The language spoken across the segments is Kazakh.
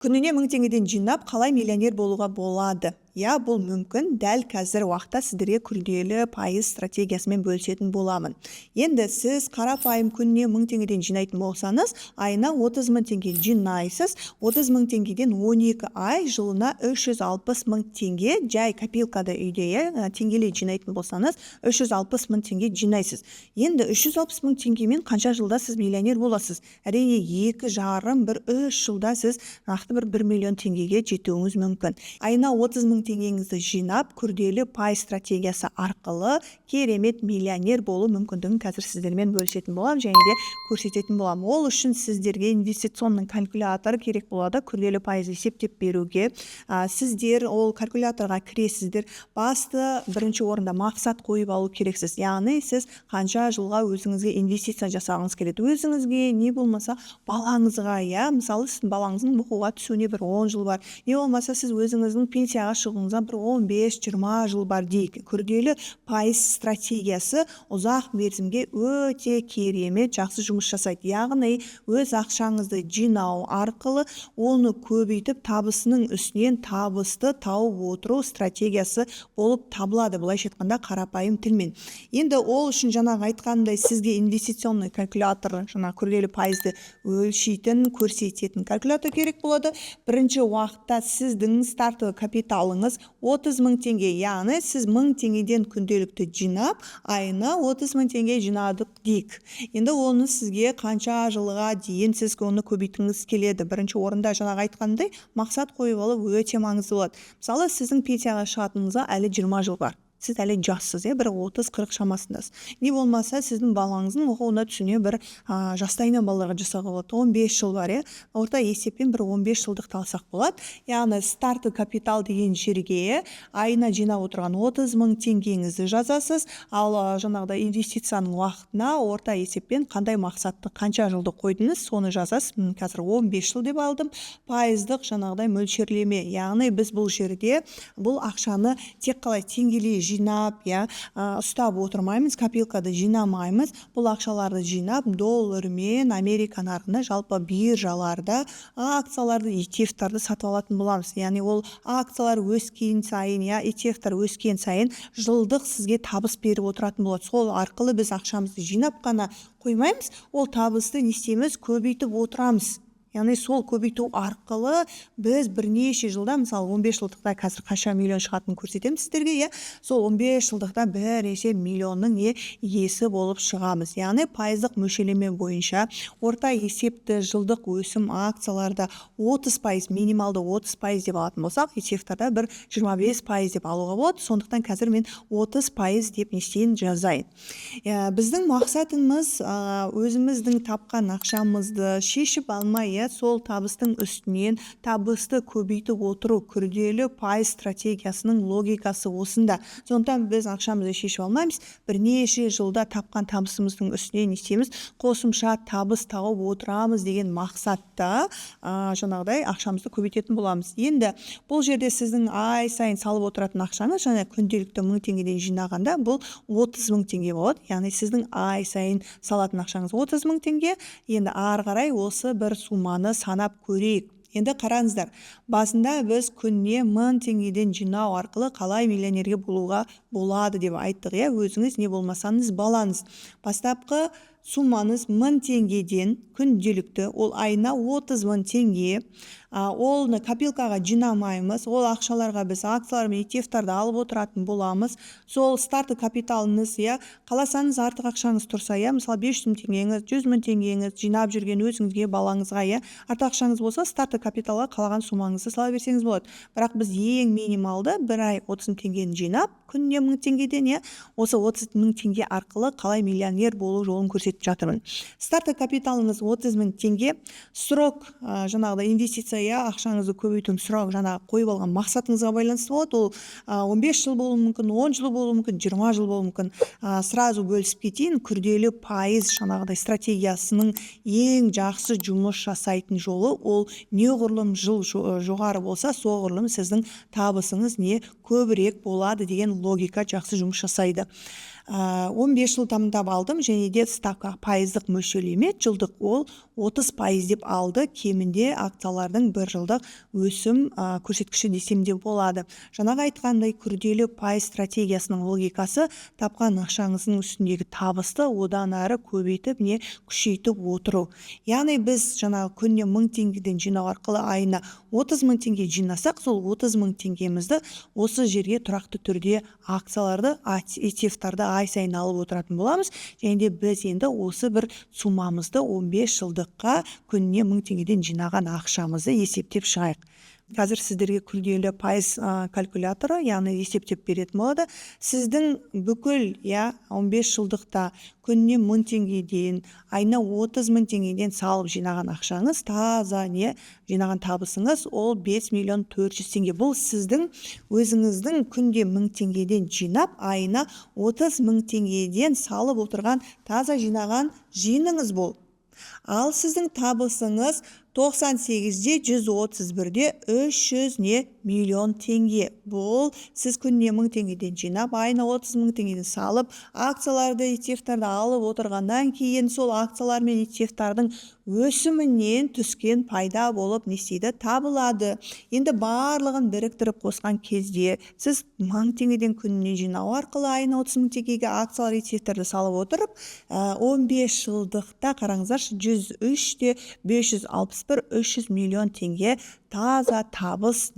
Күніне 1000 теңгеден жинап, қалай миллионер болуға болады? Бұл мүмкін. Дәл қазір уақытта сіздерге күрделі пайыз стратегиясымен бөлісетін боламын. Енді сіз қарапайым күніне 1000 теңгеден жинайтын болсаңыз, айына 30 000 теңге жинайсыз. 30 000 теңгеден 12 ай, жылына 360 000 теңге, жай копилкада үйде теңгелей жинайтын болсаңыз, 360 000 теңге жинайсыз. Енді 360 000 теңгемен қанша жылда сіз миллионер боласыз? Әрине 2,5-3 жылда сіз нақты 1 миллион теңгеге жетуіңіз мүмкін. Айына 30 000 теңгеңізді жинап, күрделі пайыз стратегиясы арқылы керемет миллионер болу мүмкіндігін қазір сіздермен бөлісетін боламын және де көрсететін боламын. Ол үшін сіздерге инвестиционный калькулятор керек болады, күрделі пайыз есептеп беруге. Сіздер ол калькуляторға кіресіздер. Басты бірінші орында мақсат қойып алу керексіз. Яғни сіз қанша жылға өзіңізге инвестиция жасағыңыз келеді. Өзіңізге не болмаса балаңызға, мысалы сіздің балаңыздың оқуға түсуіне 10 жыл бар. Не болмаса сіз өзіңіздің пенсияға шығуыңызға 15-20 жыл бар дейік. Күрделі пайыз стратегиясы ұзақ мерзімге өте керемет жақсы жұмыс жасайды. Яғни өз ақшаңызды жинау арқылы оны көбейтіп, табысының үстінен табысты тауып отыру стратегиясы болып табылады. Былайша айтқанда қарапайым тілмен. Енді ол үшін жаңағы айтқандай сізге инвестиционный калькулятор, күрделі пайызды өлшейтін, көрсететін калькулятор керек болады. Бірінші уақытта сіздің стартовый капиталыңыз 30 000 теңге, яғни сіз 1000 теңгеден күнделікті жинап, айына 30 000 теңге жинадық дейік. Енді оны сізге қанша жылға дейін сіз оны көбейтіңіз келеді. Бірінші орында жаңағы айтқандай мақсат қойып алу өте маңызды болады. Мысалы, сіздің пенсияға шығатыныңызға әлі 20 жыл бар. Сіз әлі жассыз, бір 30-40 шамасындасыз. Не болмаса сіздің балаңыздың оқуына түсуіне жастайынан балаларға жасауға болады. 15 жыл бар, орта есеппен 15 жылдық алсақ болады. Яғни старты капитал деген жерге айына жинап отырған 30 000 теңгеңізді жазасыз. Ал жаңағыда инвестицияның уақытына орта есеппен қандай мақсатты, қанша жылды қойдыңыз, соны жазасыз. Қазір 15 жыл деп алдым. Пайыздық жаңағыдай мөлшерлеме. Яғни біз бұл жерде бұл ақшаны тек қалай теңгелей жинап, ұстап отырмаймыз, копилкада жинамаймыз. Бұл ақшаларды жинап, доллармен Америка нарығында, жалпы биржаларда акцияларды, ETF-тарды сатып алатын боламыз. Яғни ол акциялар өскен сайын, ETF-тар өскен сайын жылдық сізге табыс беріп отыратын болады. Сол арқылы біз ақшамызды жинап қана қоймаймыз, ол табысты не істейміз, көбейтіп отырамыз. Яғни сол көбейту арқылы біз бірнеше жылда, мысалы 15 жылдықта қазір қанша миллион шығатынын көрсетемін сіздерге, сол 15 жылдықта бірнеше миллионның иесі болып шығамыз. Яғни пайыздық мөлшерлеме бойынша орта есепті жылдық өсім акцияларда 30%, минималды 30% деп алатын болсақ, ETF-тарда 25% деп алуға болады. Сондықтан қазір мен 30% деп нестейін жазайын. Біздің мақсатымыз өзіміздің тапқан ақшамызды шешіп алмай, сол табыстың үстінен табысты көбейтіп отыру, күрделі пайыз стратегиясының логикасы осында. Сондықтан біз ақшамызды шешіп алмаймыз, бірнеше жылда тапқан табысымыздың үстінен істейміз, қосымша табыс тауып отырамыз деген мақсатта жаңағыдай ақшамызды көбейтетін боламыз. Енді бұл жерде сіздің ай сайын салып отыратын ақшаңыз, және күнделікті 1000 теңгеден жинағанда бұл 30 000 теңге болады. Яғни сіздің ай сайын салатын ақшаңыз 30 000 теңге. Енді ары қарай осы бір суманы санап көрейік. Енді қараңыздар, басында біз күніне 1000 теңгеден жинау арқылы қалай миллионерге болуға болады деп айттық. Өзіңіз не болмасаңыз балаңыз. Бастапқы суммаңыз 1000 теңгеден күнделікті, ол айына 30 000 теңге. Олны копилкаға жинамаймыз, ол ақшаларға біз акциялар мен ETF-тарды алып отыратын боламыз. Сол старты капиталыңыз, қаласаңыз артық ақшаңыз тұрса, мысалы 500 000 теңгеңіз, 100 000 теңгеңіз жинап жүрген өзіңізге, балаңызға, артық ақшаңыз болса, старты капиталға қалаған суммаңызды сала берсеңіз болады. Бірақ біз ең минималды бір ай 30 000 теңгені жинап, күніне 1000 теңгеден, осы 30 000 теңге арқылы қалай миллионер болу жолын көрсетіп жатырмын. Старты капиталыңыз 30 000 теңге, срок жаңағыда инвестиция ақшаңызды көбейту сұрағы жаңағы қойып алған мақсатыңызға байланысты болады. Ол 15 жыл болуы мүмкін, 10 жыл болуы мүмкін, 20 жыл болуы мүмкін. Сразу бөлісіп кетейін, күрделі пайыз жаңағыдай стратегиясының ең жақсы жұмыс жасайтын жолы, ол неғұрлым жыл жоғары болса, соғұрлым сіздің табысыңыз көбірек болады деген логика жақсы жұмыс жасайды. 15 жыл таңдап алдым, және де ставка пайыздық мөлшерлеме жылдық ол 30% деп алды. Кемінде акциялардың 1 жылдық өсім көрсеткіші десем де болады. Жаңағы айтқандай күрделі пайыз стратегиясының логикасы тапқан ақшаңыздың үстіндегі табысты одан ары көбейтіп не күшейтіп отыру. Яғни біз жаңағы күніне 1000 теңгеден жинау арқылы айына 30 000 теңге жинасақ, сол 30 000 теңгемізді осы жерге тұрақты түрде акцияларды, ETF-тарды ай сайын алып отыратын боламыз. Және де біз енді осы бір суммамызды 15 жылдыққа күніне 1000 теңгеден жинаған ақшамызды есептеп шығайық. Қазір сіздерге күрделі пайыз калькуляторы, яғни есептеп беретін болады. Сіздің бүкіл 15 жылдықта күніне 1000 теңгеден, айына 30 000 теңгеден салып жинаған ақшаңыз, таза жинаған табысыңыз ол 5 400 000 теңге. Бұл сіздің өзіңіздің күнде 1000 теңгеден жинап, айына 30 000 теңгеден салып отырған таза жинаған жиыныңыз бол. Ал сіздің табысыңыз 98-де 131-де 300 миллион теңге. Бұл сіз күніне 1000 теңгеден жинап, айына 30 000 теңгеден салып, акцияларды, ETF-тарды алып отырғаннан кейін сол акциялар мен ETF-тардың өсімінен түскен пайда болып не істейді? Табылады. Енді барлығын біріктіріп қосқан кезде сіз 1000 теңгеден күніне жинау арқылы айына 30 000 теңгеге акциялар, ETF-тарды салып отырып, 15 жылдықта қараңыздаршы 103-те 561 300 миллион теңге таза табыс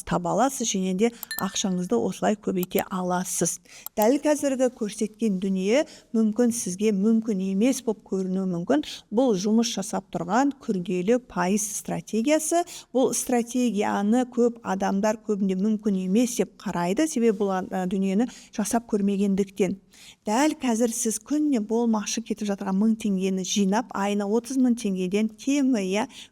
таба аласыз, және де ақшаңызды осылай көбейте аласыз. Дәл қазіргі көрсеткен дүние мүмкін сізге мүмкін емес болып көрінуі мүмкін. Бұл жұмыс жасап тұрған күрделі пайыз стратегиясы. Бұл стратегияны көп адамдар көбінде мүмкін емес деп қарайды, себебі бұл дүниені жасап көрмегендіктен. Дәл қазір сіз күнне болмақшы кетіп жатырған 1000 теңгені жинап, айына 30 000 теңгеден кемі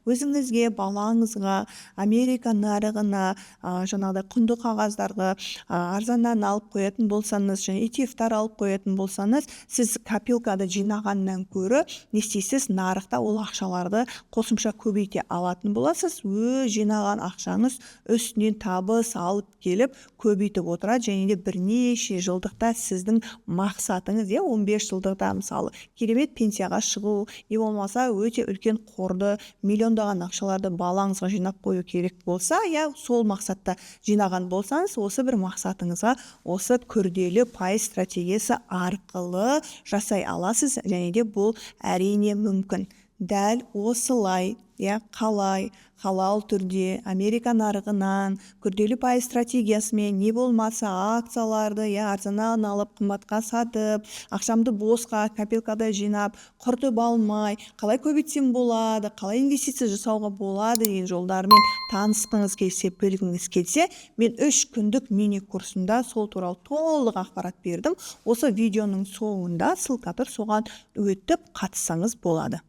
өзіңізге, балаңызға, Америка нарығына, жаңағыдай құнды қағаздарға арзаннан алып қоятын болсаңыз, және ETF-тар алып қоятын болсаңыз, сіз копилкада жинағаннан көрі не істейсіз? Нарықта ол ақшаларды қосымша көбейте алатын боласыз. Жинаған ақшаңыз үстінен табыс алып келіп көбейтіп отырады, және де бірнеше жылдықта сіздің мақсатыңыз 15 жылдықта мысалы керемет пенсияға шығу, не болмаса өте үлкен қорды, миллиондаған ақшаларды балаңызға жинап қою керек болса, сол мақсатта жинаған болсаңыз, осы бір мақсатыңызға осы күрделі пайыз стратегиясы арқылы жасай аласыз, және де бұл әрине мүмкін. Дәл осылай, қалай халал түрде Америка нарығынан күрделі пайыз стратегиясымен не болмаса акцияларды арзаннан алып қымбатқа сатып, ақшамды босқа копилкада жинап, құртып алмай, қалай көбейтсем болады, қалай инвестиция жасауға болады деген жолдармен танысқыңыз келсе, білгіңіз келсе, мен 3 күндік мини курсымда сол туралы толық ақпарат бердім. Осы видеоның соңында ссылка тұр, соған өтіп қатыссаңыз болады.